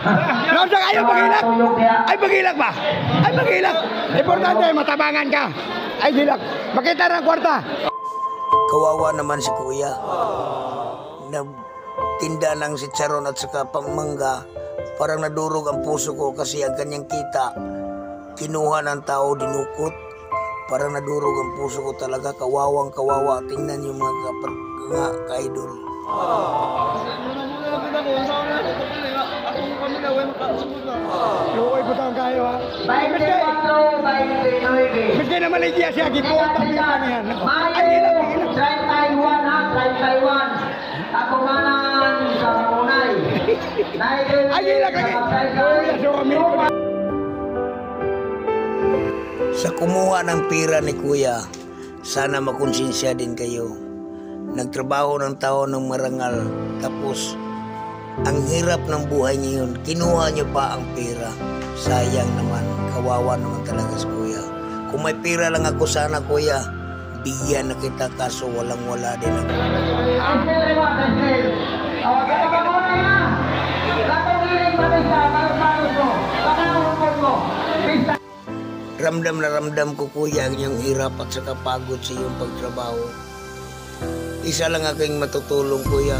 Lamsa kayo, pag-ilak. Ay, pag-ilak ba? Ay, pag-ilak. Importante, matabangan ka. Ay, gilak. Makita ng kwarta. Kawawa naman si kuya. Nagtinda ng sitsaron at saka pangmangga. Parang nadurog ang puso ko kasi ang kanyang kita. Kinuha ng tao, dinukot. Parang nadurog ang puso ko talaga. Kawawang kawawa. Tingnan yung mga ka-idol. Luoy po taong kayo ha. Bigyan na maligya siya. Gipuot ang yung kanihan. Ay, gilak, gilak. Try Taiwan ha, try Taiwan. Ako manan sa Munay. Ay, gilak lagi. Kuya, so kami ko na. Sa kumuha ng pira ni kuya, sana makonsensya din kayo. Nagtrabaho ng tao ng marangal, tapos ang hirap ng buhay niyo yun, kinuha niyo pa ang pira. Sayang naman, kawawa naman talaga si kuya. Kung may pira lang ako sana kuya, bigyan na kita kaso walang-wala din ako. Ramdam na ramdam ko kuya ang iyong hirap at saka pagod sa iyong pagtrabaho. Isa lang aking matutulong kuya.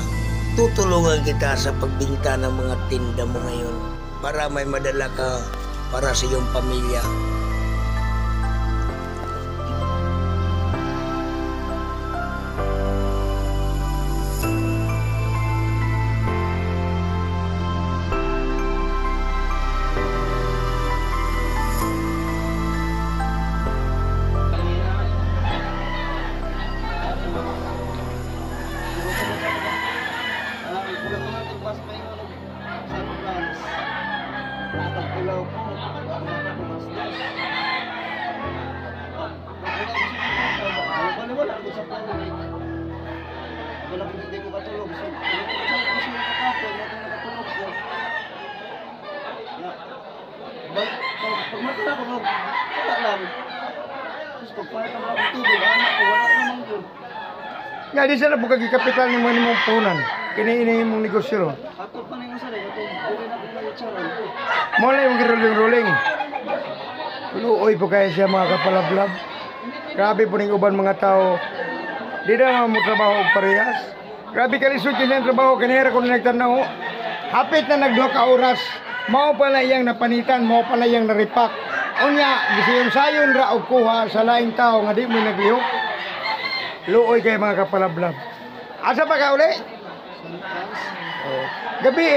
Tutulungan kita sa pagbinta ng mga tinda mo ngayon para may madala ka para sa iyong pamilya. Nga di sila buka gikapital ni mga mong punan. Kini-ini mong negosyo ro. Mula yung giruling-ruling. Luoy po kaya siya mga kapalablab. Grabe po ning uban mga tao. Di na mo trabaho og parehas. Grabe kalisod yun yung trabaho. Kanira ko na nagtanaw. Hapit na nagduha ka oras. Mao pala iyang napanitan. Mao pala iyang naripak. Unya, gisiyon-sayon ra og kuha sa laing tao nga di mo naglihok. Luoy kay mga kapalablab. Asa pa ka uli? Gabi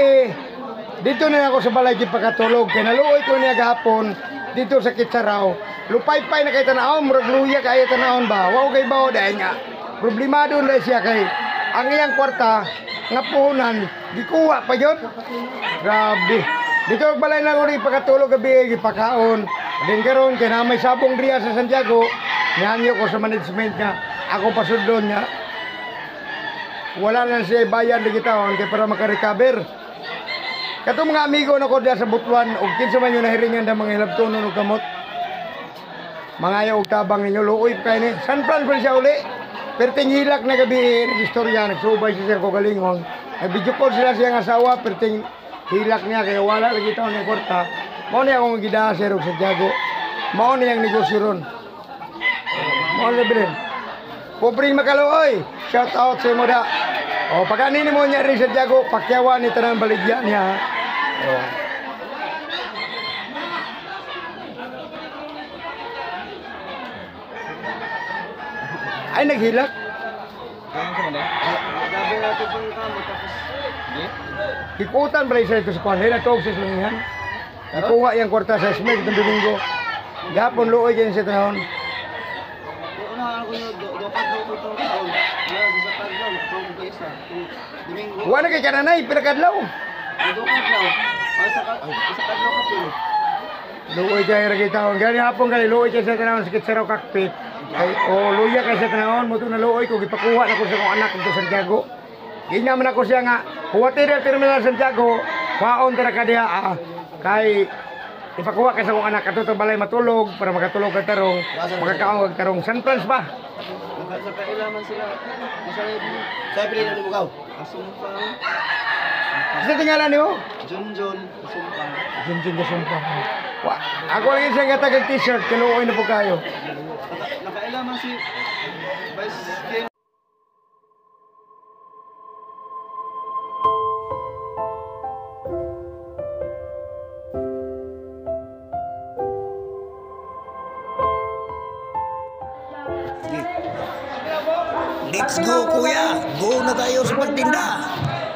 dito na ako sa balay pagkatulog. Kaya naluoy ko niya gahapon dito sa Kitsaraw. Lupay-pay na kay tanaon. Murag luya kay tanaon ba? Wow kay bao dahil nga. Problemado na siya kay ang iyang kwarta nga puhunan. Gikuha pa yun. Grabe. Dito balay na ko rin pagkatulog gabi. Gipakaon. Din karon kaya na may sabong driya sa Santiago. Nihanyo ko sa management nga. Ako pasudlon niya. Wala na siya bayan di kita kaya para makarecover. Kato mga amigo na ko diya sa Butuan og kinsa man yung nahiringan da mga hilabtonon og kamot. Mga ayaw og tabang ninyo luoy kay ni. San Fran siya uli. Perting hilak na gabi istorya nagsubay siya ko galingon. Nag-video call sila siyang asawa perting hilak niya kaya wala lagi taon ng kwarta. Mao ni akong gidasir og Santiago. Mao ni ang negosyo ron. Mao ni bilin. Pobreng Makaluoy, shout out sa mo da. O pagkanin mo niya rin sa Santiago, pakyawan ni tanang baligya niya. O. Ay naghilak. Ikutan ba siya ito sa kwan? Hila tog sa slangihan. Ikuha yung kwarta sa Smith ng Domingo. Gapon luoy dyan sa tanahon. Wala kay kananay, pinakadlaw. Luoy kay ragi taon. Gani hapon kay luoy kay sa tanahon sa Kitsaraw cockpit. Ay luya kay sa tanahon mo to na luoy ko gipakuha na ko sa akong anak dito sa Santiago. Ginya man ako siya nga, huwatira terminal Santiago, paon tara ka diha kay ipakuha kay sa akong anak ato balay matulog para makatulog ka tarong, makakaon kag tarong San Franz ba? Sa kailaman sila. Sa pili na lugaw. Asong pa. Sa tingala niyo? Junjun, sumpang. Junjun na sumpang. Ako lang isang katagal t-shirt, kaluoy na po kayo. Nakailaman si Vice King. Let's go, kuya. Go na tayo sa pagtinda.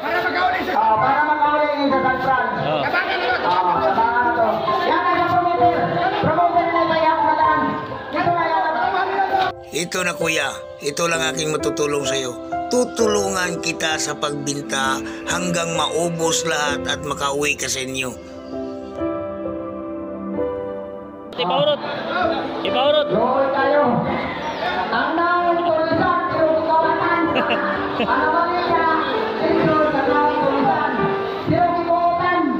Para magauli sa... Para makauli yung sa San Fran. Kabangan na to! Kabangan na to. Yan ay promoter. Promoter na tayo na lang. Yan na yan. Ito na kuya, ito lang aking matutulong sa'yo. Tutulungan kita sa pagbinta hanggang maubos lahat at makauwi ka sa inyo. Ipaurot! Ipaurot! Doon tayo. Ang naong tulisan, tinutulungan. Ano ba niya? Ito sa naong tulisan. Tinutulungan.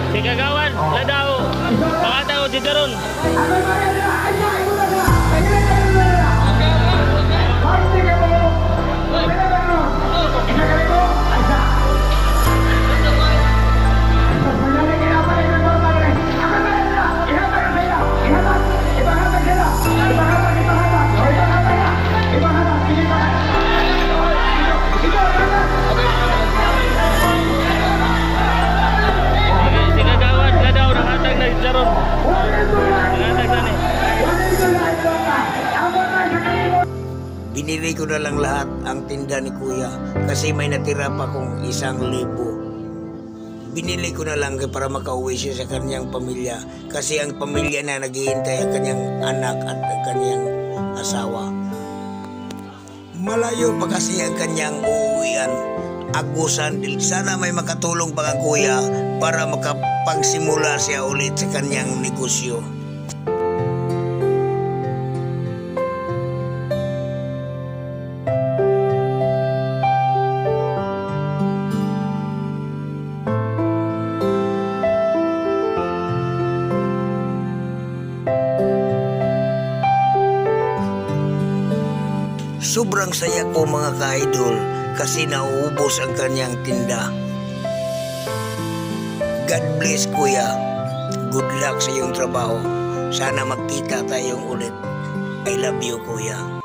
Si Kagawan, Ladaw, Pakataw, Didaron. Si Kagawan, Ladaw, nakahatag na Didaron. Nakahatag na ni. Binili ko na lang lahat ang tinda ni kuya kasi may natira pa kong 1,000. Binili ko na lang para makauwi siya sa kanyang pamilya kasi ang pamilya na naghihintay ang kanyang anak at ang kanyang asawa. Malayo pa kasi ang kanyang uuwian. Agusan, sana may makatulong pa ang kuya para makapagsimula siya ulit sa kanyang negosyo. Sobrang saya ko mga ka-idol kasi nauubos ang kanyang tinda. God bless kuya. Good luck sa iyong trabaho. Sana magkita tayong ulit. I love you kuya.